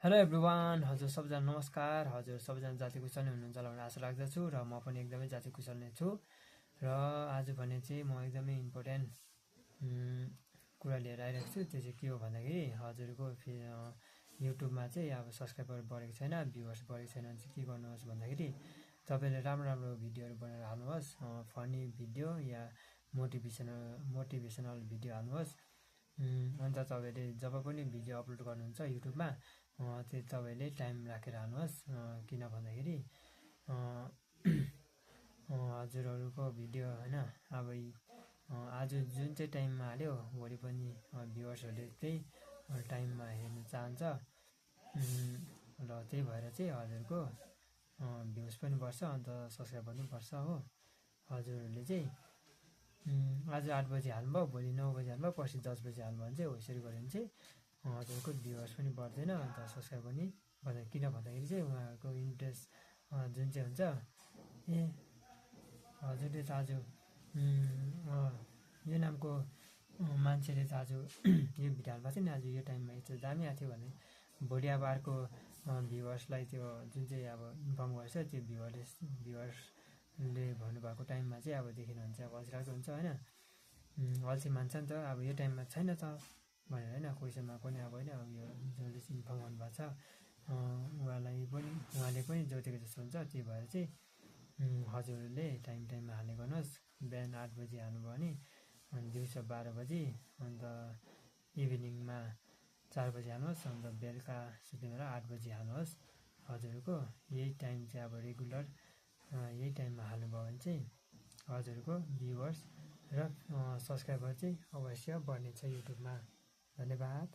Hello everyone, हजुर सबैजना नमस्कार। हजुर सबैजना जाति कुशल नै हुनुहुन्छ होला भन्ने आशा राख्दछु र म पनि एकदमै जाति कुशल नै छु। र आज भने चाहिँ म एकदमै इम्पोर्टेन्ट कुरा लिएर आइरहेको छु। त्यो चाहिँ के हो भन्दाखेरि हजुरको युट्युबमा चाहिँ अब सब्सक्राइबर बढेको छैन, भ्युवर्स बढेको छैन भने चाहिँ के गर्नुहोस् भन्दाखेरि तपाईँले राम्रो भिडियोहरू बनाएर हाल्नुहोस्। फनी भिडियो या मोटिभेसनल भिडियो हाल्नुहोस्। अन्त तपाईँले जब पनि भिडियो अपलोड गर्नुहुन्छ युट्युबमा चाहिँ तपाईँले टाइम राखेर हाल्नुहोस्। किन भन्दाखेरि हजुरहरूको भिडियो होइन अब आज जुन चाहिँ टाइममा हाल्यो भोलि पनि भ्युवर्सहरूले त्यही टाइममा हेर्नु चाहन्छ र त्यही भएर चाहिँ हजुरको भ्युज पनि बढ्छ, अन्त सब्सक्राइबर पनि बढ्छ हो। हजुरहरूले चाहिँ आज 8 बजी हाल्नुभयो, भोलि 9 बजी हाल्नुभयो, पर्सि 10 बजी हाल्नुभयो भने चाहिँ हो यसरी गऱ्यो भने चाहिँ हजुरको भ्युवर्स पनि बढ्दैन, अन्त सब्सक्राइब पनि बढ्दैन। किन भन्दाखेरि चाहिँ उहाँहरूको इन्ट्रेस्ट जुन चाहिँ हुन्छ हजुरले त आज यो नामको मान्छेले त आज यो भिडियो हाल्नु भएको थियो नि, आज यो टाइममा यस्तो दामी आएको थियो भने भोलि अब अर्को भ्युवर्सलाई त्यो जुन चाहिँ अब इन्फर्म गर्छ, त्यो भ्युवर्सले भन्नुभएको टाइममा चाहिँ अब देखेन भने चाहिँ अब अल्छी लाग्दो हुन्छ होइन। अल्छी मान्छ नि त, अब यो टाइममा छैन त भनेर होइन, क्वेसनमा पनि अब होइन, अब यो जसले चाहिँ इन्फर्म गर्नुभएको छ उहाँले पनि जोतेको जस्तो हुन्छ। त्यही भएर चाहिँ हजुरहरूले टाइममा हाल्ने गर्नुहोस्। बिहान 8 बजी हाल्नुभयो भने दिउँसो 12 बजी, अन्त इभिनिङमा 4 बजी हाल्नुहोस्, अन्त बेलुका सुत्ने बेला 8 बजी हाल्नुहोस्। हजुरको यही टाइम चाहिँ अब रेगुलर यही टाइममा हाल्नुभयो भने चाहिँ हजुरको भ्युवर्स र सब्सक्राइबर चाहिँ अवश्य बढ्नेछ युट्युबमा। धन्यवाद।